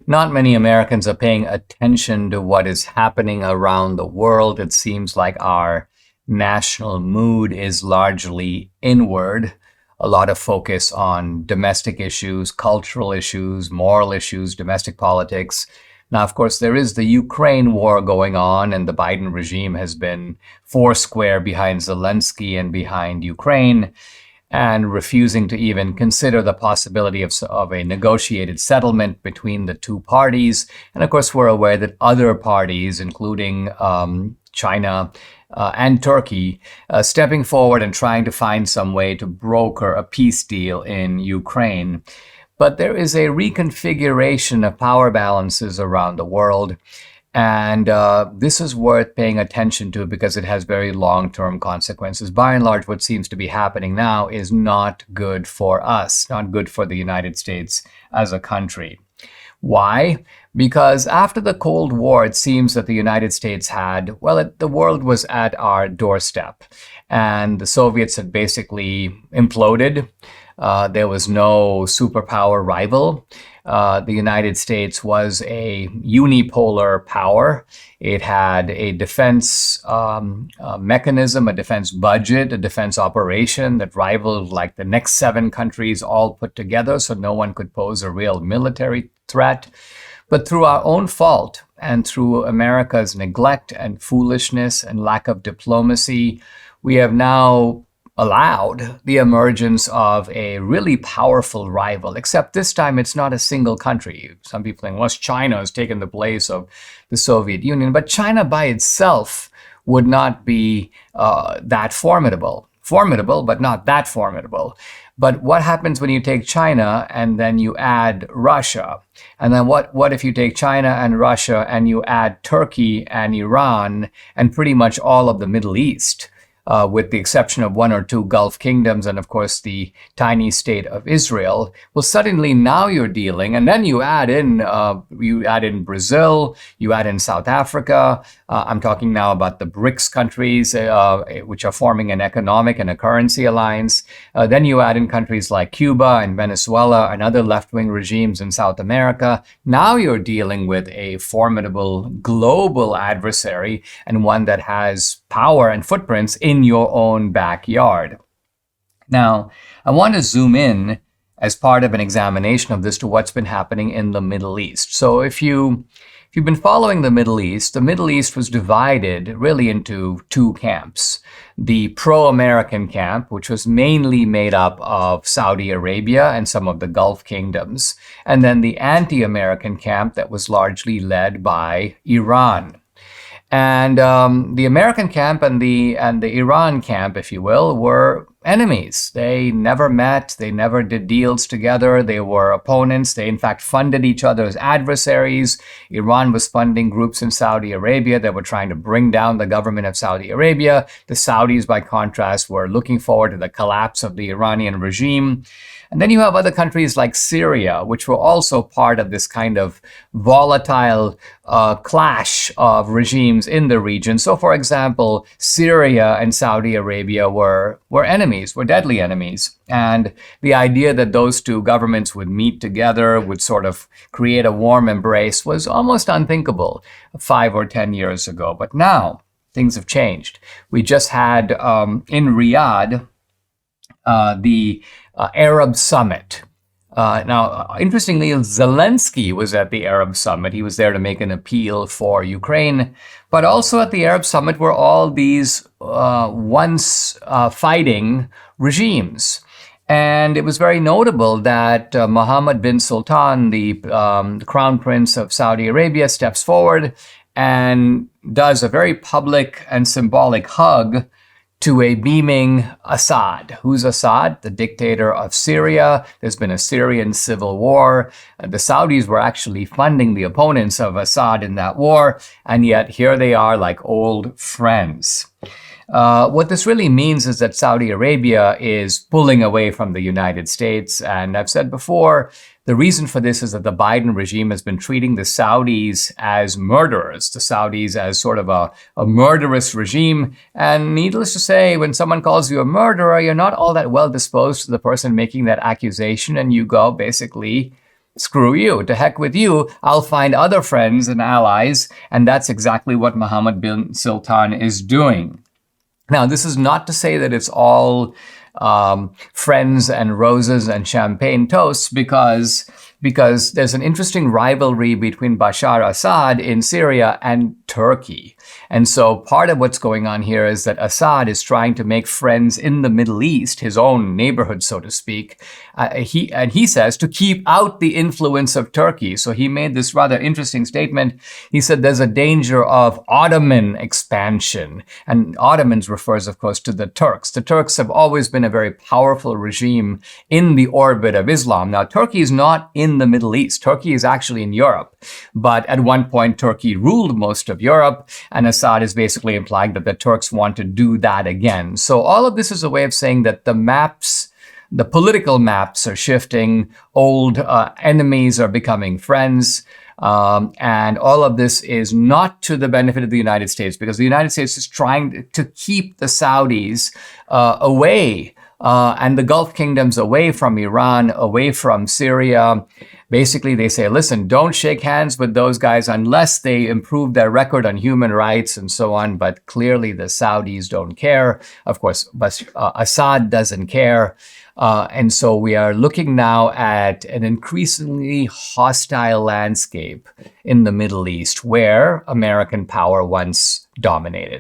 not many Americans are paying attention to what is happening around the world. It seems like our national mood is largely inward. A lot of focus on domestic issues, cultural issues, moral issues, domestic politics. Now, of course, there is the Ukraine war going on, and the Biden regime has been foursquare behind Zelensky and behind Ukraine, and refusing to even consider the possibility of a negotiated settlement between the two parties. And of course, we're aware that other parties, including China and Turkey, stepping forward and trying to find some way to broker a peace deal in Ukraine. But there is a reconfiguration of power balances around the world. And this is worth paying attention to because it has very long-term consequences. By and large, what seems to be happening now is not good for us, not good for the United States as a country. Why? Because after the Cold War, it seems that the United States had, the world was at our doorstep. And the Soviets had basically imploded. There was no superpower rival. The United States was a unipolar power. It had a defense mechanism, a defense budget, a defense operation that rivaled like the next 7 countries all put together, so no one could pose a real military threat. But through our own fault and through America's neglect and foolishness and lack of diplomacy, we have now allowed the emergence of a really powerful rival, except this time it's not a single country. Some people think, well, China has taken the place of the Soviet Union, but China by itself would not be that formidable. Formidable, but not that formidable. But what happens when you take China and then you add Russia? And then what if you take China and Russia and you add Turkey and Iran and pretty much all of the Middle East? With the exception of 1 or 2 Gulf kingdoms and, of course, the tiny state of Israel. Well, suddenly now you're dealing, and then you add in Brazil, you add in South Africa. I'm talking now about the BRICS countries, which are forming an economic and a currency alliance. Then you add in countries like Cuba and Venezuela and other left-wing regimes in South America. Now you're dealing with a formidable global adversary and one that has power and footprints in your own backyard. Now, I want to zoom in as part of an examination of this to what's been happening in the Middle East. So if you've been following the Middle East was divided really into 2 camps. The pro-American camp, which was mainly made up of Saudi Arabia and some of the Gulf kingdoms, and then the anti-American camp that was largely led by Iran. And the American camp and the Iran camp, if you will, were enemies. They never met. They never did deals together. They were opponents. They, in fact, funded each other as adversaries. Iran was funding groups in Saudi Arabia that were trying to bring down the government of Saudi Arabia. The Saudis, by contrast, were looking forward to the collapse of the Iranian regime. And then you have other countries like Syria, which were also part of this kind of volatile clash of regimes in the region. So, for example, Syria and Saudi Arabia were enemies, were deadly enemies. And the idea that those 2 governments would meet together, would sort of create a warm embrace, was almost unthinkable 5 or 10 years ago. But now things have changed. We just had in Riyadh the Arab Summit. Now, interestingly, Zelensky was at the Arab Summit. He was there to make an appeal for Ukraine. But also at the Arab Summit were all these once fighting regimes. And it was very notable that Mohammed bin Sultan, the crown prince of Saudi Arabia, steps forward and does a very public and symbolic hug to a beaming Assad. Who's Assad? The dictator of Syria. There's been a Syrian civil war. The Saudis were actually funding the opponents of Assad in that war, and yet here they are like old friends. What this really means is that Saudi Arabia is pulling away from the United States. And I've said before, the reason for this is that the Biden regime has been treating the Saudis as murderers, the Saudis as sort of a murderous regime. And needless to say, when someone calls you a murderer, you're not all that well disposed to the person making that accusation. And you go basically screw you, to heck with you, I'll find other friends and allies. And that's exactly what Mohammed bin Sultan is doing. Now, this is not to say that it's all friends and roses and champagne toasts, because there's an interesting rivalry between Bashar Assad in Syria and Turkey. And so part of what's going on here is that Assad is trying to make friends in the Middle East, his own neighborhood, so to speak. He says to keep out the influence of Turkey. So he made this rather interesting statement. He said there's a danger of Ottoman expansion. And Ottomans refers, of course, to the Turks. The Turks have always been a very powerful regime in the orbit of Islam. Now, Turkey is not in the Middle East. Turkey is actually in Europe. But at one point, Turkey ruled most of Europe, and Assad is basically implying that the Turks want to do that again. So all of this is a way of saying that the political maps are shifting, old enemies are becoming friends, and all of this is not to the benefit of the United States, because the United States is trying to keep the Saudis away and the Gulf kingdoms away from Iran, away from Syria. Basically, they say, listen, don't shake hands with those guys unless they improve their record on human rights and so on. But clearly, the Saudis don't care. Of course, but Assad doesn't care. And so we are looking now at an increasingly hostile landscape in the Middle East, where American power once dominated.